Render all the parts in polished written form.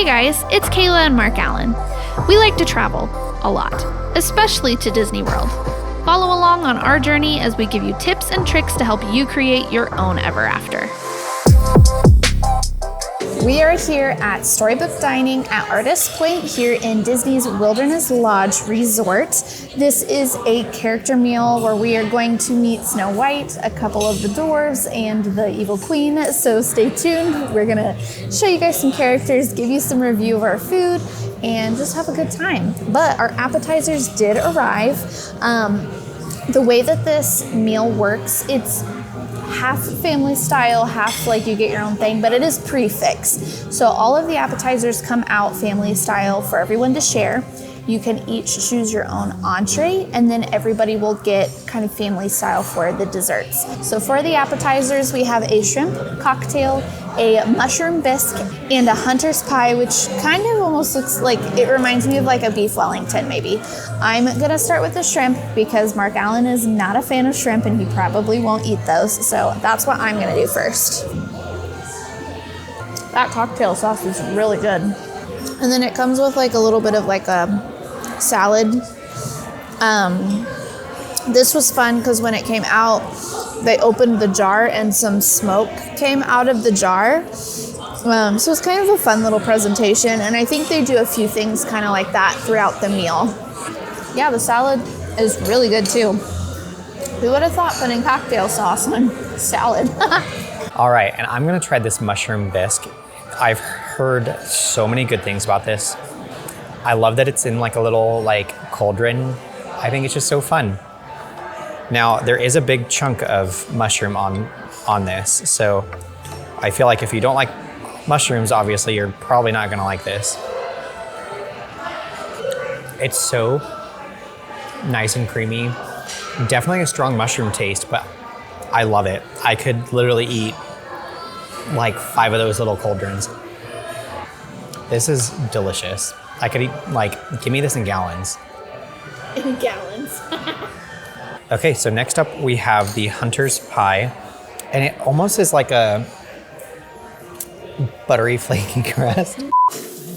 Hey guys, it's Kayla and Mark Allen. We like to travel a lot, especially to Disney World. Follow along on our journey as we give you tips and tricks to help you create your own ever after. We are here at Storybook Dining at Artist Point here in Disney's Wilderness Lodge Resort. This is a character meal where we are going to meet Snow White, a couple of the dwarves, and the evil queen. So stay tuned. We're gonna show you guys some characters, give you some review of our food, and just have a good time. But our appetizers did arrive. The way that this meal works, it's half family style, half like you get your own thing, but it is prefixed. So all of the appetizers come out family style for everyone to share. You can each choose your own entree, and then everybody will get kind of family style for the desserts. So for the appetizers, we have a shrimp cocktail, a mushroom bisque, and a hunter's pie, which kind of almost looks like, it reminds me of like a beef Wellington maybe. I'm gonna start with the shrimp because Mark Allen is not a fan of shrimp and he probably won't eat those. So that's what I'm gonna do first. That cocktail sauce is really good. And then it comes with like a little bit of like a salad. This was fun because when it came out, they opened the jar and some smoke came out of the jar. So it's kind of a fun little presentation, and I think they do a few things kind of like that throughout the meal. Yeah, the salad is really good too. Who would have thought putting cocktail sauce on salad? All right, and I'm gonna try this mushroom bisque. I've heard so many good things about this. I love that it's in like a little like cauldron. I think it's just so fun. Now, there is a big chunk of mushroom on this, so I feel like if you don't like mushrooms, obviously you're probably not gonna like this. It's so nice and creamy. Definitely a strong mushroom taste, but I love it. I could literally eat like 5 of those little cauldrons. This is delicious. I could eat, like, give me this in gallons. In gallons. Okay, so next up we have the hunter's pie, and it almost is like a buttery flaky crust.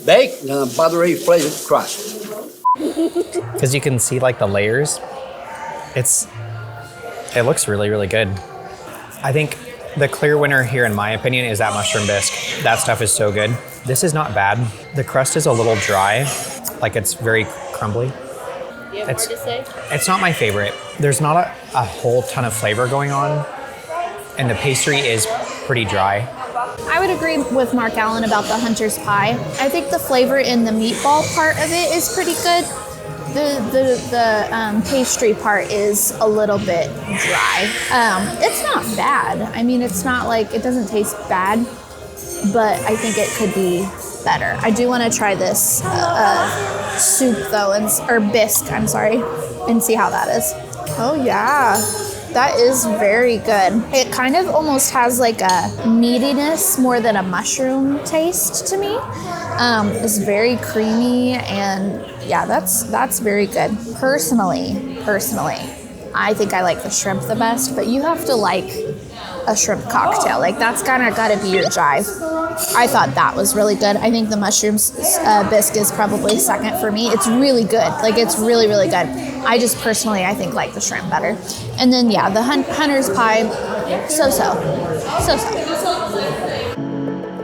Baked in a buttery flavored crust. Because you can see like the layers. It looks really, really good. I think the clear winner here, in my opinion, is that mushroom bisque. That stuff is so good. This is not bad. The crust is a little dry, like it's very crumbly. You have more to say? It's not my favorite. There's not a whole ton of flavor going on, and the pastry is pretty dry. I would agree with Mark Allen about the hunter's pie. I think the flavor in the meatball part of it is pretty good. The pastry part is a little bit dry. It's not bad. I mean, it's not like, it doesn't taste bad, but I think it could be better. I do want to try this soup though, or bisque, I'm sorry, and see how that is. Oh yeah, that is very good. It kind of almost has like a meatiness more than a mushroom taste to me. It's very creamy, and yeah, that's very good. Personally, I think I like the shrimp the best, but you have to like a shrimp cocktail. Like that's kind of got to be your jive. I thought that was really good. I think the mushrooms bisque is probably second for me. It's really good. Like it's really, really good. I just personally, I think like the shrimp better. And then yeah, the hunter's pie, so-so.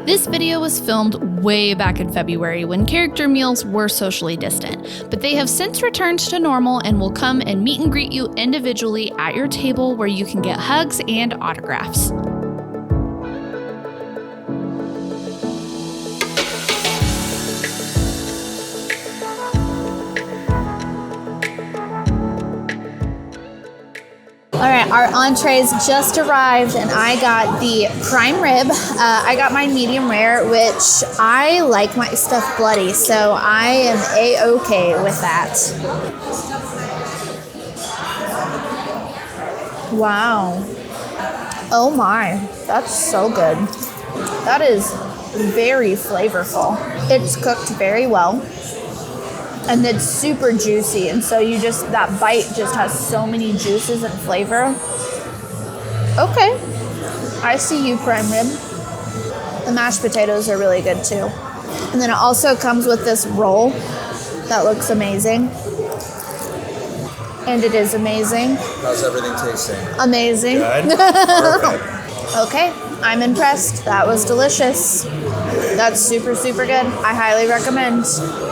This video was filmed way back in February when character meals were socially distant, but they have since returned to normal and will come and meet and greet you individually at your table where you can get hugs and autographs. All right, our entrees just arrived, and I got the prime rib. I got my medium rare, which I like my stuff bloody, so I am A-okay with that. Wow. Oh my, that's so good. That is very flavorful. It's cooked very well. And it's super juicy, and so that bite just has so many juices and flavor. Okay, I see you, prime rib. The mashed potatoes are really good too. And then it also comes with this roll that looks amazing. And it is amazing. How's everything tasting? Amazing. Good? Perfect. Okay, I'm impressed. That was delicious. That's super, super good. I highly recommend.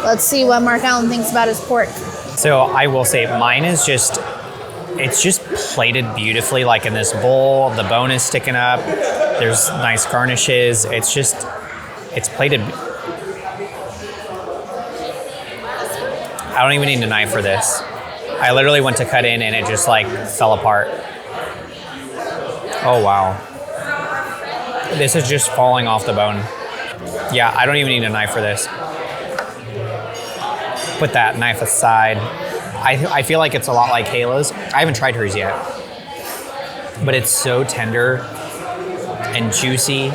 Let's see what Mark Allen thinks about his pork. So I will say mine is just, it's just plated beautifully, like in this bowl. The bone is sticking up. There's nice garnishes. It's just, it's plated. I don't even need a knife for this. I literally went to cut in and it just like fell apart. Oh wow. This is just falling off the bone. Yeah, I don't even need a knife for this. Put that knife aside. I feel like it's a lot like Kayla's. I haven't tried hers yet. But it's so tender and juicy.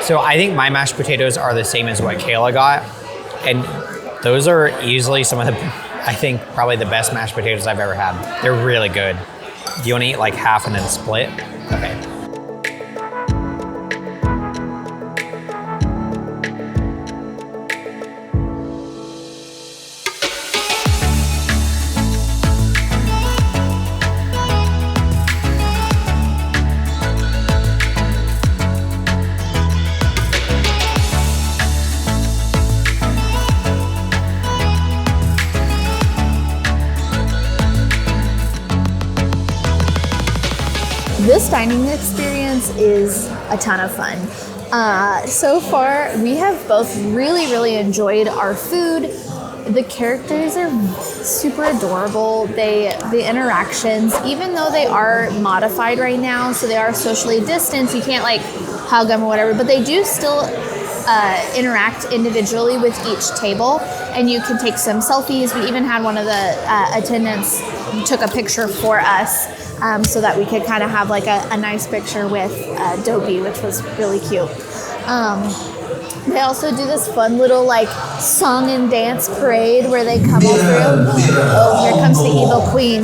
So I think my mashed potatoes are the same as what Kayla got. And those are easily some of the, I think, probably the best mashed potatoes I've ever had. They're really good. Do you want to eat like half and then split? Okay. This dining experience is a ton of fun. So far, we have both really enjoyed our food. The characters are super adorable. The interactions, even though they are modified right now, so they are socially distanced, you can't like hug them or whatever, but they do still interact individually with each table, and you can take some selfies. We even had one of the attendants took a picture for us so that we could kind of have like a nice picture with Dopey, which was really cute. They also do this fun little like song and dance parade where they come all through. Oh, here comes the evil queen.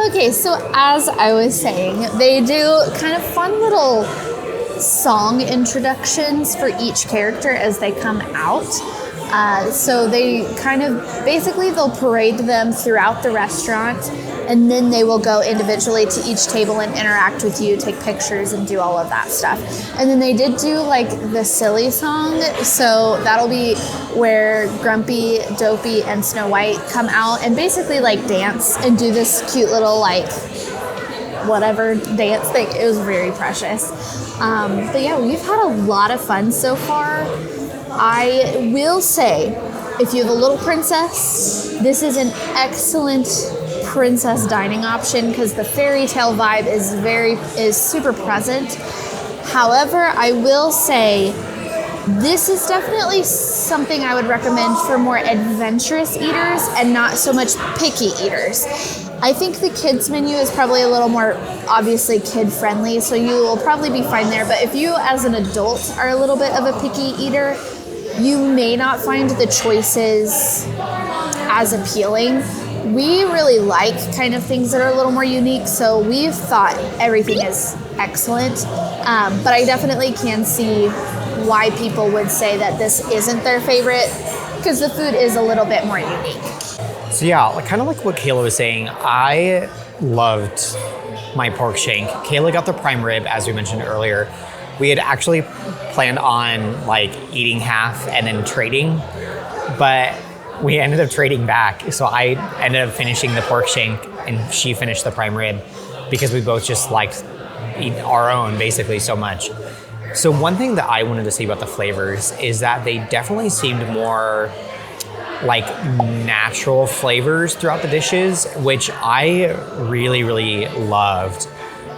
Okay, so as I was saying, they do kind of fun little song introductions for each character as they come out. So they kind of, basically they'll parade them throughout the restaurant, and then they will go individually to each table and interact with you, take pictures and do all of that stuff. And then they did do like the silly song, so that'll be where Grumpy, Dopey, and Snow White come out and basically like dance and do this cute little like whatever dance thing. It was very precious. But yeah, we've had a lot of fun so far. I will say, if you have a little princess, this is an excellent princess dining option because the fairy tale vibe is super present. However, I will say this is definitely something I would recommend for more adventurous eaters and not so much picky eaters. I think the kids menu is probably a little more obviously kid friendly, so you will probably be fine there. But if you as an adult are a little bit of a picky eater, you may not find the choices as appealing. We really like kind of things that are a little more unique, so we've thought everything is excellent. But I definitely can see why people would say that this isn't their favorite, because the food is a little bit more unique. So yeah, kind of like what Kayla was saying, I loved my pork shank. Kayla got the prime rib, as we mentioned earlier. We had actually planned on like eating half and then trading, but we ended up trading back. So I ended up finishing the pork shank and she finished the prime rib because we both just liked our own basically so much. So one thing that I wanted to say about the flavors is that they definitely seemed more like natural flavors throughout the dishes, which I really loved,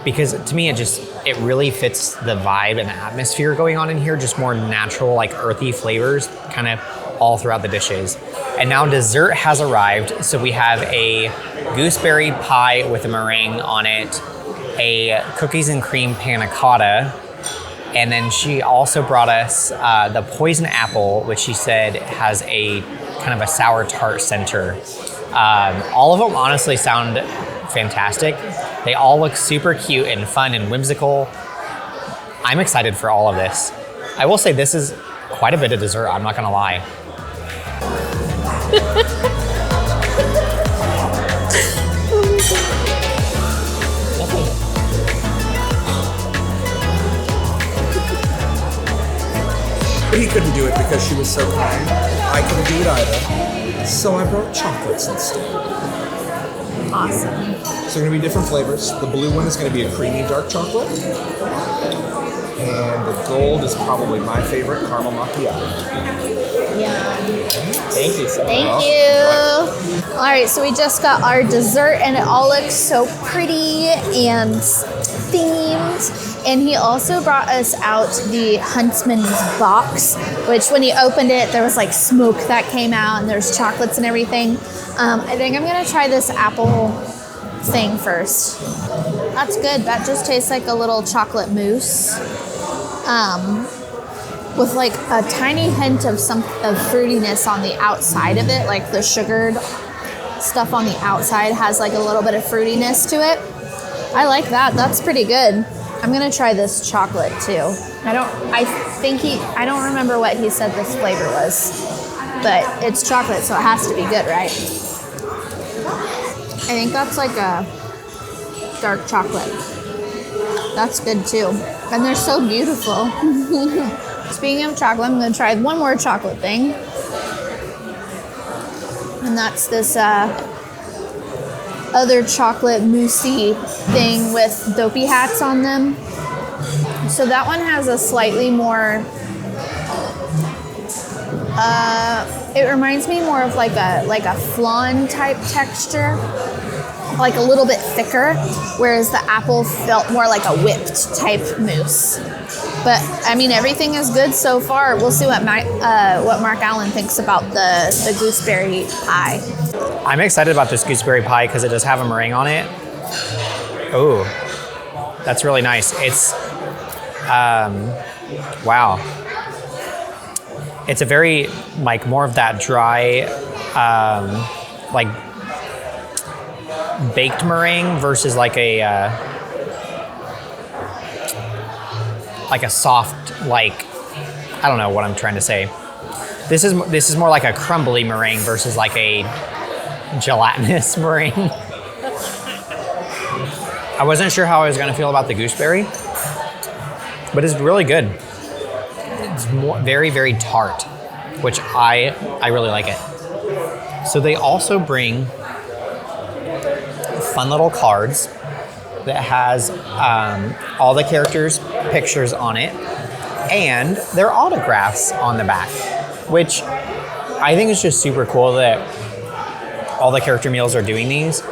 because to me it really fits the vibe and the atmosphere going on in here. Just more natural, like earthy flavors, kind of all throughout the dishes. And now dessert has arrived. So we have a gooseberry pie with a meringue on it, a cookies and cream panna cotta, and then she also brought us the poison apple, which she said has a kind of a sour tart center. All of them honestly sound fantastic. They all look super cute and fun and whimsical. I'm excited for all of this. I will say this is quite a bit of dessert, I'm not gonna lie. But he couldn't do it because she was so kind. I couldn't do it either. So I brought chocolates instead. Awesome. So they're gonna be different flavors. The blue one is gonna be a creamy dark chocolate. And the gold is probably my favorite, caramel macchiato. Yeah. Thank you so much. Thank you. All right, so we just got our dessert and it all looks so pretty and themed. And he also brought us out the Huntsman's box, which when he opened it, there was like smoke that came out and there's chocolates and everything. I think I'm gonna try this apple thing first. That's good. That just tastes like a little chocolate mousse. With like a tiny hint of fruitiness on the outside of it, like the sugared stuff on the outside has like a little bit of fruitiness to it. I like that. That's pretty good. I'm gonna try this chocolate too. I don't remember what he said this flavor was, but it's chocolate, so it has to be good, right? I think that's like a dark chocolate. That's good too. And they're so beautiful. Speaking of chocolate, I'm gonna try one more chocolate thing. And that's this other chocolate moussey thing with dopey hats on them. So that one has a slightly more, it reminds me more of like a flan type texture, like a little bit thicker, whereas the apple felt more like a whipped type mousse. But I mean, everything is good so far. We'll see what Mark Allen thinks about the gooseberry pie. I'm excited about this gooseberry pie because it does have a meringue on it. Oh, that's really nice. It's, wow. It's a very, like, more of that dry, like, baked meringue versus like a soft, like, I don't know what I'm trying to say. This is more like a crumbly meringue versus like a gelatinous meringue. I wasn't sure how I was gonna feel about the gooseberry, but it's really good. It's very, very tart, which I really like it. So they also bring fun little cards that has all the characters' pictures on it and their autographs on the back, which I think is just super cool that all the character meals are doing these,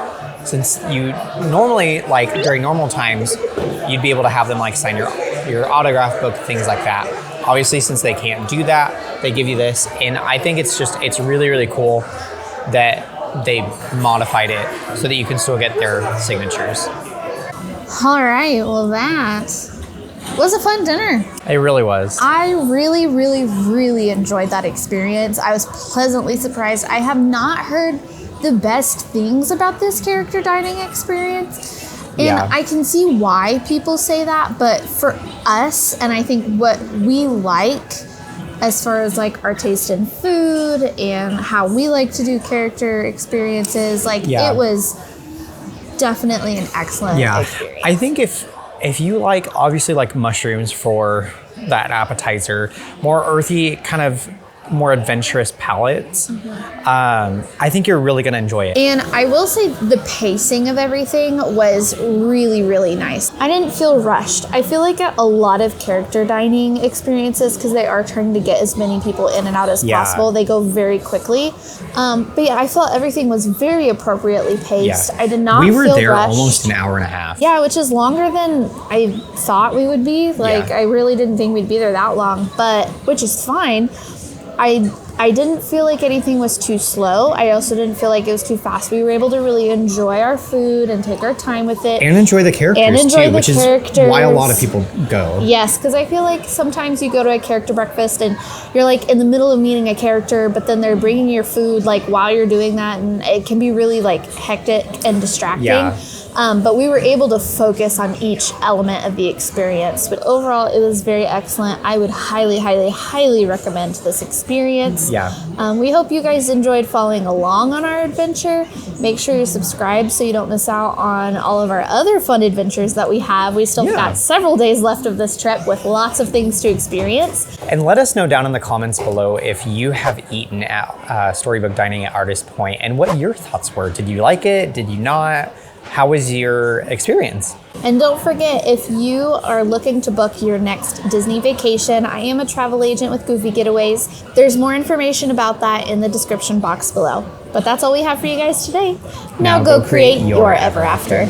since you normally, like during normal times, you'd be able to have them like sign your autograph book, things like that. Obviously, since they can't do that, they give you this, and I think it's really, really cool that they modified it so that you can still get their signatures. All right, well that was a fun dinner. It really was. I really, really, really enjoyed that experience. I was pleasantly surprised. I have not heard the best things about this character dining experience. And Yeah. I can see why people say that, but for us, and I think what we like as far as like our taste in food and how we like to do character experiences, like Yeah. it was definitely an excellent experience. I think if you like, obviously like mushrooms for that appetizer, more earthy, kind of more adventurous palates, I think you're really gonna enjoy it. And I will say the pacing of everything was really, really nice. I didn't feel rushed. I feel like at a lot of character dining experiences, because they are trying to get as many people in and out as possible, they go very quickly. But yeah, I felt everything was very appropriately paced. I did not feel rushed. We were there almost an hour and a half. Yeah, which is longer than I thought we would be. Like, Yeah. I really didn't think we'd be there that long, but which is fine. I I didn't feel like anything was too slow. I also didn't feel like it was too fast. We were able to really enjoy our food and take our time with it. And enjoy the characters too, which is why a lot of people go. Yes, because I feel like sometimes you go to a character breakfast and you're like in the middle of meeting a character, but then they're bringing your food like while you're doing that, and it can be really like hectic and distracting. Yeah. But we were able to focus on each element of the experience. But overall, it was very excellent. I would highly, highly, highly recommend this experience. Yeah. We hope you guys enjoyed following along on our adventure. Make sure you subscribe so you don't miss out on all of our other fun adventures that we have. We still got several days left of this trip with lots of things to experience. And let us know down in the comments below if you have eaten at Storybook Dining at Artist Point and what your thoughts were. Did you like it? Did you not? How was your experience? And don't forget, if you are looking to book your next Disney vacation, I am a travel agent with Goofy Getaways. There's more information about that in the description box below. But that's all we have for you guys today. Now go create your ever after.